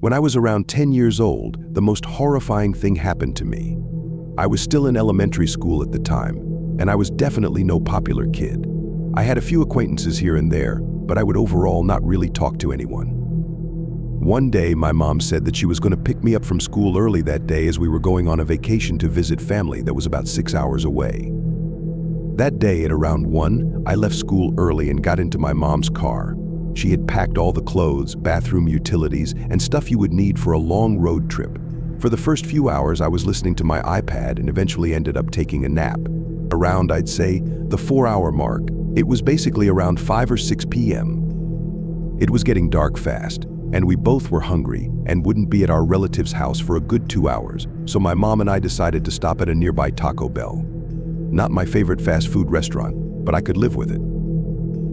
When I was around 10 years old, the most horrifying thing happened to me. I was still in elementary school at the time, and I was definitely no popular kid. I had a few acquaintances here and there, but I would overall not really talk to anyone. One day, my mom said that she was going to pick me up from school early that day as we were going on a vacation to visit family that was about 6 hours away. That day at around 1, I left school early and got into my mom's car. She had packed all the clothes, bathroom utilities, and stuff you would need for a long road trip. For the first few hours, I was listening to my iPad and eventually ended up taking a nap. Around, I'd say, the 4-hour mark. It was basically around 5 or 6 p.m. It was getting dark fast, and we both were hungry and wouldn't be at our relative's house for a good 2 hours, so my mom and I decided to stop at a nearby Taco Bell. Not my favorite fast food restaurant, but I could live with it.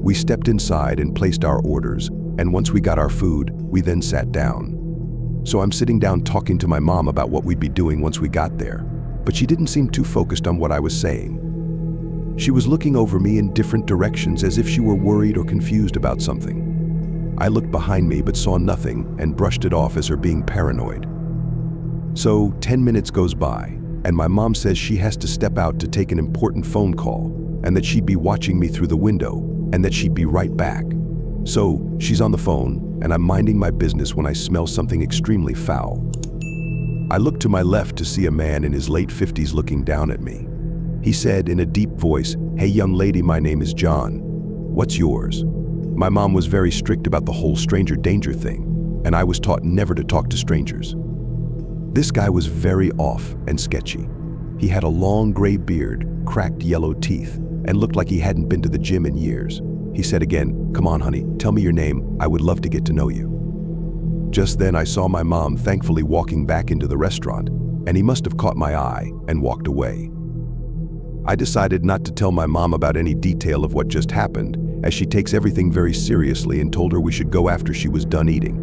We stepped inside and placed our orders, and once we got our food, we then sat down. So I'm sitting down talking to my mom about what we'd be doing once we got there, but she didn't seem too focused on what I was saying. She was looking over me in different directions as if she were worried or confused about something. I looked behind me but saw nothing and brushed it off as her being paranoid. So 10 minutes goes by, and my mom says she has to step out to take an important phone call, and that she'd be watching me through the window, and that she'd be right back. So she's on the phone, and I'm minding my business when I smell something extremely foul. I look to my left to see a man in his late 50s looking down at me. He said in a deep voice, "Hey young lady, my name is John. What's yours?" My mom was very strict about the whole stranger danger thing, and I was taught never to talk to strangers. This guy was very off and sketchy. He had a long gray beard, cracked yellow teeth, and looked like he hadn't been to the gym in years. He said again, "Come on, honey, tell me your name. I would love to get to know you." Just then I saw my mom thankfully walking back into the restaurant, and he must have caught my eye and walked away. I decided not to tell my mom about any detail of what just happened, as she takes everything very seriously, and told her we should go after she was done eating.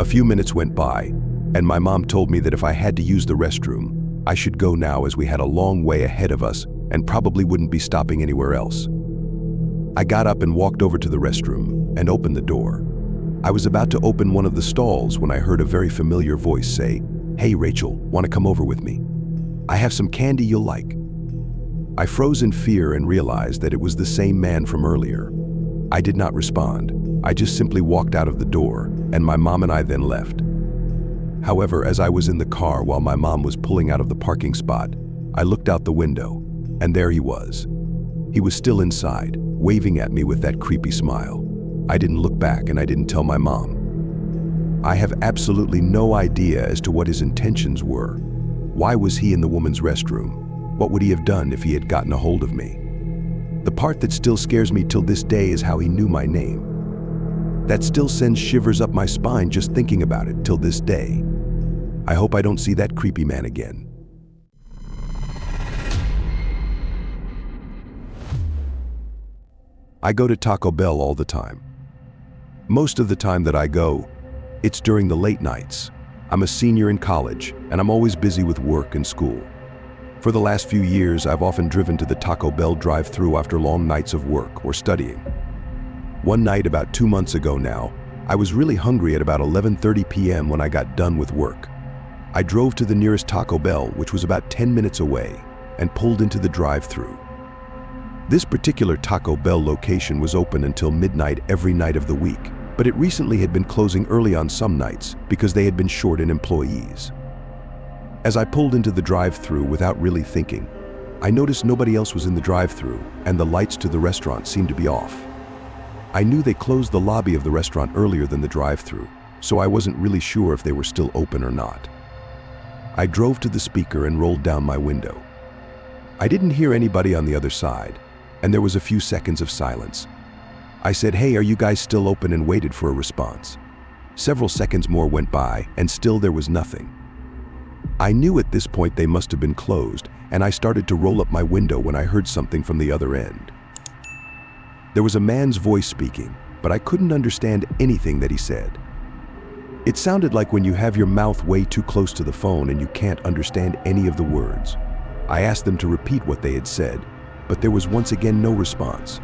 A few minutes went by, and my mom told me that if I had to use the restroom, I should go now as we had a long way ahead of us and probably wouldn't be stopping anywhere else. I got up and walked over to the restroom and opened the door. I was about to open one of the stalls when I heard a very familiar voice say, "Hey Rachel, want to come over with me? I have some candy you'll like." I froze in fear and realized that it was the same man from earlier. I did not respond. I just simply walked out of the door, and my mom and I then left. However, as I was in the car while my mom was pulling out of the parking spot, I looked out the window, and there he was. He was still inside, waving at me with that creepy smile. I didn't look back, and I didn't tell my mom. I have absolutely no idea as to what his intentions were. Why was he in the woman's restroom? What would he have done if he had gotten a hold of me? The part that still scares me till this day is how he knew my name. That still sends shivers up my spine just thinking about it till this day. I hope I don't see that creepy man again. I go to Taco Bell all the time. Most of the time that I go, it's during the late nights. I'm a senior in college, and I'm always busy with work and school. For the last few years, I've often driven to the Taco Bell drive-thru after long nights of work or studying. One night about 2 months ago now, I was really hungry at about 11:30 p.m. when I got done with work. I drove to the nearest Taco Bell, which was about 10 minutes away, and pulled into the drive-thru. This particular Taco Bell location was open until midnight every night of the week, but it recently had been closing early on some nights because they had been short in employees. As I pulled into the drive-thru without really thinking, I noticed nobody else was in the drive-thru, and the lights to the restaurant seemed to be off. I knew they closed the lobby of the restaurant earlier than the drive-thru, so I wasn't really sure if they were still open or not. I drove to the speaker and rolled down my window. I didn't hear anybody on the other side, and there was a few seconds of silence. I said, "Hey, are you guys still open?" and waited for a response. Several seconds more went by, and still there was nothing. I knew at this point they must have been closed, and I started to roll up my window when I heard something from the other end. There was a man's voice speaking, but I couldn't understand anything that he said. It sounded like when you have your mouth way too close to the phone and you can't understand any of the words. I asked them to repeat what they had said, but there was once again no response.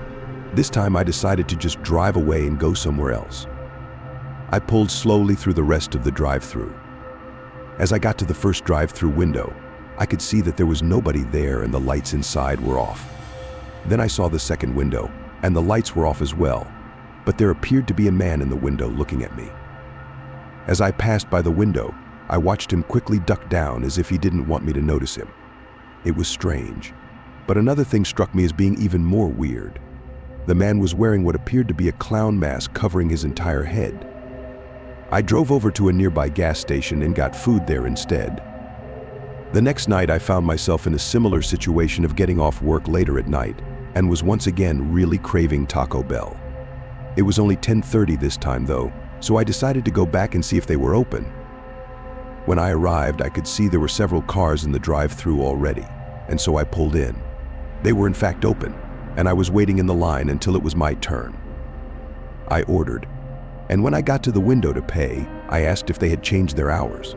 This time I decided to just drive away and go somewhere else. I pulled slowly through the rest of the drive-thru. As I got to the first drive-thru window, I could see that there was nobody there and the lights inside were off. Then I saw the second window, and the lights were off as well, but there appeared to be a man in the window looking at me. As I passed by the window, I watched him quickly duck down as if he didn't want me to notice him. It was strange, but another thing struck me as being even more weird. The man was wearing what appeared to be a clown mask covering his entire head. I drove over to a nearby gas station and got food there instead. The next night I found myself in a similar situation of getting off work later at night and was once again really craving Taco Bell. It was only 10:30 this time though, so I decided to go back and see if they were open. When I arrived, I could see there were several cars in the drive-thru already, and so I pulled in. They were in fact open, and I was waiting in the line until it was my turn. I ordered, and when I got to the window to pay, I asked if they had changed their hours.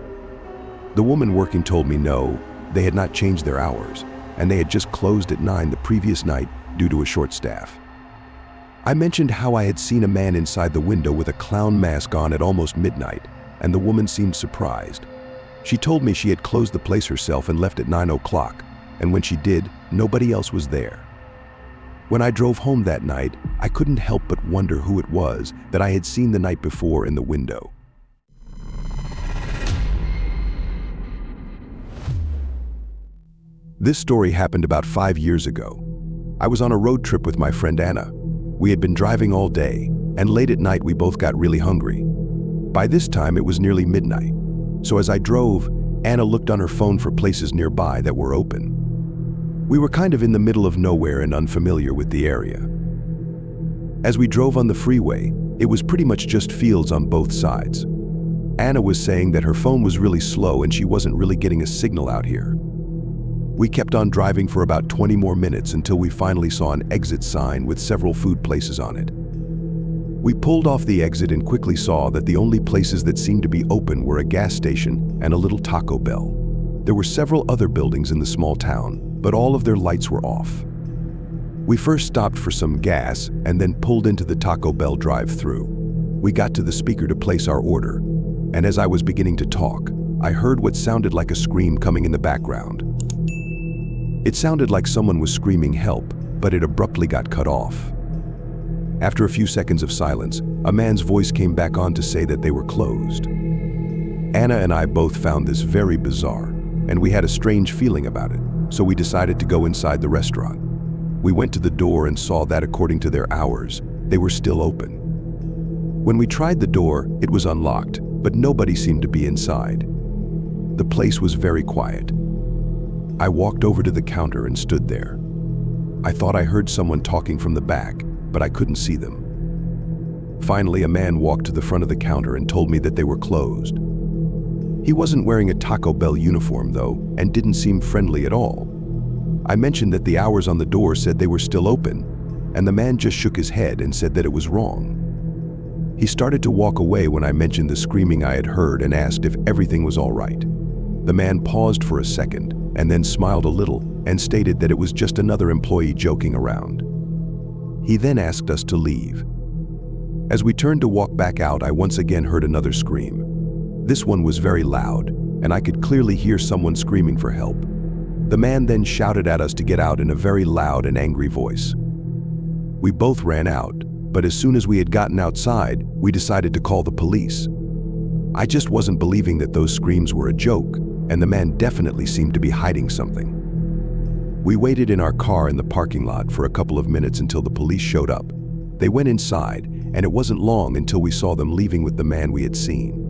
The woman working told me no, they had not changed their hours, and they had just closed at 9 the previous night due to a short staff. I mentioned how I had seen a man inside the window with a clown mask on at almost midnight, and the woman seemed surprised. She told me she had closed the place herself and left at 9 o'clock, and when she did, nobody else was there. When I drove home that night, I couldn't help but wonder who it was that I had seen the night before in the window. This story happened about 5 years ago. I was on a road trip with my friend Anna. We had been driving all day, and late at night we both got really hungry. By this time it was nearly midnight, so as I drove, Anna looked on her phone for places nearby that were open. We were kind of in the middle of nowhere and unfamiliar with the area. As we drove on the freeway, it was pretty much just fields on both sides. Anna was saying that her phone was really slow and she wasn't really getting a signal out here. We kept on driving for about 20 more minutes until we finally saw an exit sign with several food places on it. We pulled off the exit and quickly saw that the only places that seemed to be open were a gas station and a little Taco Bell. There were several other buildings in the small town, but all of their lights were off. We first stopped for some gas and then pulled into the Taco Bell drive-thru. We got to the speaker to place our order, and as I was beginning to talk, I heard what sounded like a scream coming in the background. It sounded like someone was screaming help, but it abruptly got cut off. After a few seconds of silence, a man's voice came back on to say that they were closed. Anna and I both found this very bizarre, and we had a strange feeling about it, so we decided to go inside the restaurant. We went to the door and saw that according to their hours, they were still open. When we tried the door, it was unlocked, but nobody seemed to be inside. The place was very quiet. I walked over to the counter and stood there. I thought I heard someone talking from the back, but I couldn't see them. Finally, a man walked to the front of the counter and told me that they were closed. He wasn't wearing a Taco Bell uniform though, and didn't seem friendly at all. I mentioned that the hours on the door said they were still open, and the man just shook his head and said that it was wrong. He started to walk away when I mentioned the screaming I had heard and asked if everything was all right. The man paused for a second and then smiled a little and stated that it was just another employee joking around. He then asked us to leave. As we turned to walk back out, I once again heard another scream. This one was very loud, and I could clearly hear someone screaming for help. The man then shouted at us to get out in a very loud and angry voice. We both ran out, but as soon as we had gotten outside, we decided to call the police. I just wasn't believing that those screams were a joke, and the man definitely seemed to be hiding something. We waited in our car in the parking lot for a couple of minutes until the police showed up. They went inside, and it wasn't long until we saw them leaving with the man we had seen.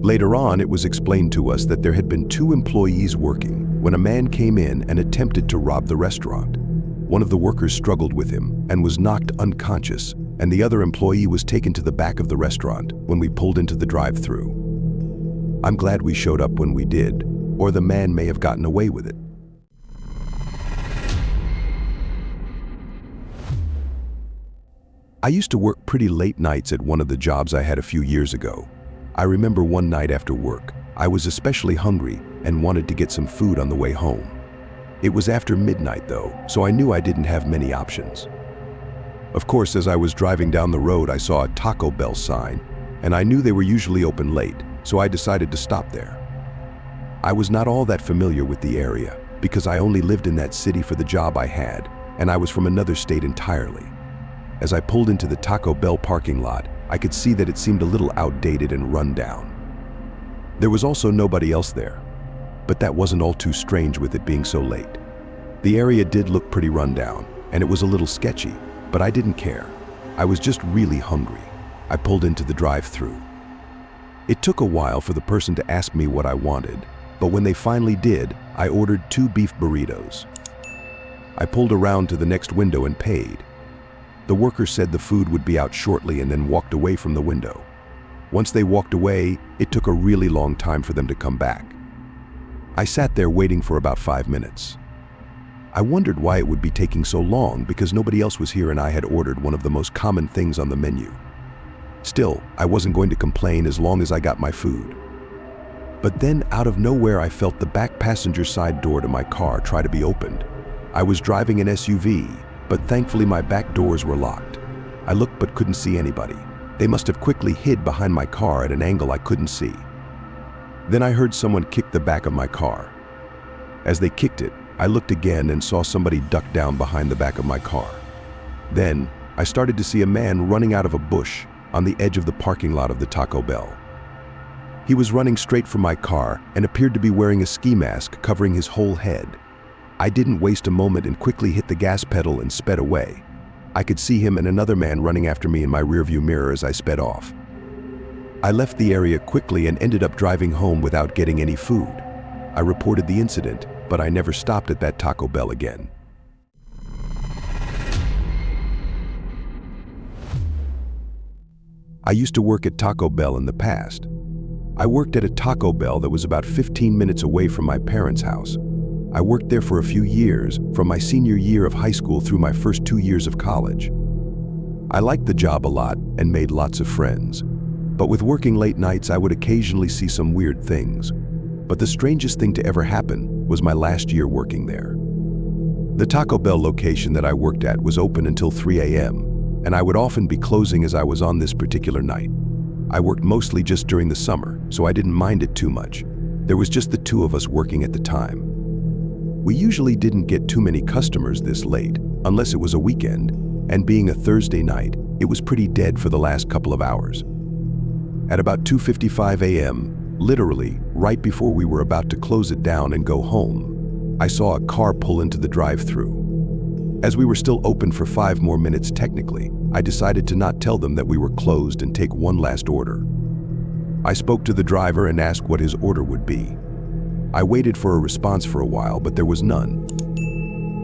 Later on, it was explained to us that there had been 2 employees working when a man came in and attempted to rob the restaurant. One of the workers struggled with him and was knocked unconscious, and the other employee was taken to the back of the restaurant when we pulled into the drive-thru. I'm glad we showed up when we did, or the man may have gotten away with it. I used to work pretty late nights at one of the jobs I had a few years ago. I remember one night after work, I was especially hungry and wanted to get some food on the way home. It was after midnight though, so I knew I didn't have many options. Of course, as I was driving down the road, I saw a Taco Bell sign, and I knew they were usually open late, so I decided to stop there. I was not all that familiar with the area because I only lived in that city for the job I had, and I was from another state entirely. As I pulled into the Taco Bell parking lot, I could see that it seemed a little outdated and run down. There was also nobody else there, but that wasn't all too strange with it being so late. The area did look pretty run down, and it was a little sketchy, but I didn't care. I was just really hungry. I pulled into the drive-thru. It took a while for the person to ask me what I wanted, but when they finally did, I ordered 2 beef burritos. I pulled around to the next window and paid. The worker said the food would be out shortly and then walked away from the window. Once they walked away, it took a really long time for them to come back. I sat there waiting for about 5 minutes. I wondered why it would be taking so long because nobody else was here and I had ordered one of the most common things on the menu. Still, I wasn't going to complain as long as I got my food. But then, out of nowhere, I felt the back passenger side door to my car try to be opened. I was driving an SUV, but thankfully my back doors were locked. I looked but couldn't see anybody. They must have quickly hid behind my car at an angle I couldn't see. Then I heard someone kick the back of my car. As they kicked it, I looked again and saw somebody duck down behind the back of my car. Then, I started to see a man running out of a bush on the edge of the parking lot of the Taco Bell. He was running straight for my car and appeared to be wearing a ski mask covering his whole head. I didn't waste a moment and quickly hit the gas pedal and sped away. I could see him and another man running after me in my rearview mirror as I sped off. I left the area quickly and ended up driving home without getting any food. I reported the incident, but I never stopped at that Taco Bell again. I used to work at Taco Bell in the past. I worked at a Taco Bell that was about 15 minutes away from my parents' house. I worked there for a few years, from my senior year of high school through my first 2 years of college. I liked the job a lot and made lots of friends. But with working late nights, I would occasionally see some weird things. But the strangest thing to ever happen was my last year working there. The Taco Bell location that I worked at was open until 3 a.m., and I would often be closing as I was on this particular night. I worked mostly just during the summer, so I didn't mind it too much. There was just the 2 of us working at the time. We usually didn't get too many customers this late, unless it was a weekend, and being a Thursday night, it was pretty dead for the last couple of hours. At about 2:55 a.m., literally right before we were about to close it down and go home, I saw a car pull into the drive-thru. As we were still open for 5 more minutes technically, I decided to not tell them that we were closed and take one last order. I spoke to the driver and asked what his order would be. I waited for a response for a while, but there was none.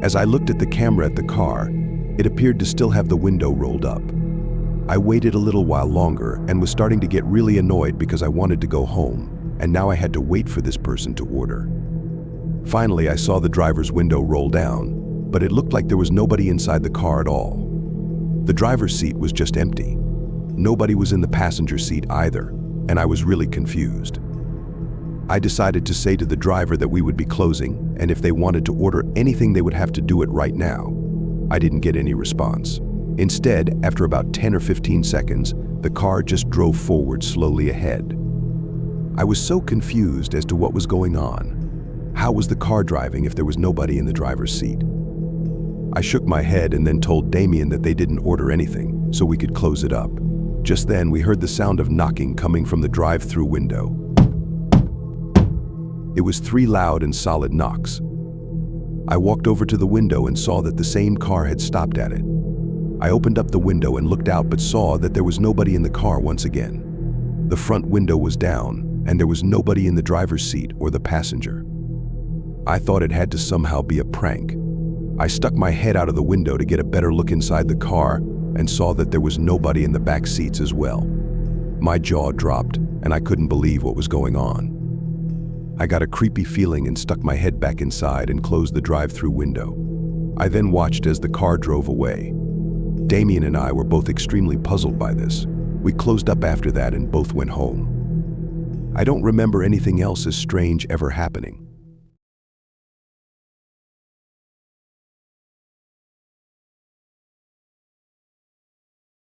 As I looked at the camera at the car, it appeared to still have the window rolled up. I waited a little while longer and was starting to get really annoyed because I wanted to go home, and now I had to wait for this person to order. Finally, I saw the driver's window roll down, but it looked like there was nobody inside the car at all. The driver's seat was just empty. Nobody was in the passenger seat either, and I was really confused. I decided to say to the driver that we would be closing, and if they wanted to order anything, they would have to do it right now. I didn't get any response. Instead, after about 10 or 15 seconds, the car just drove forward slowly ahead. I was so confused as to what was going on. How was the car driving if there was nobody in the driver's seat? I shook my head and then told Damien that they didn't order anything, so we could close it up. Just then, we heard the sound of knocking coming from the drive-thru window. It was 3 loud and solid knocks. I walked over to the window and saw that the same car had stopped at it. I opened up the window and looked out but saw that there was nobody in the car once again. The front window was down, and there was nobody in the driver's seat or the passenger. I thought it had to somehow be a prank. I stuck my head out of the window to get a better look inside the car and saw that there was nobody in the back seats as well. My jaw dropped, and I couldn't believe what was going on. I got a creepy feeling and stuck my head back inside and closed the drive-thru window. I then watched as the car drove away. Damien and I were both extremely puzzled by this. We closed up after that and both went home. I don't remember anything else as strange ever happening.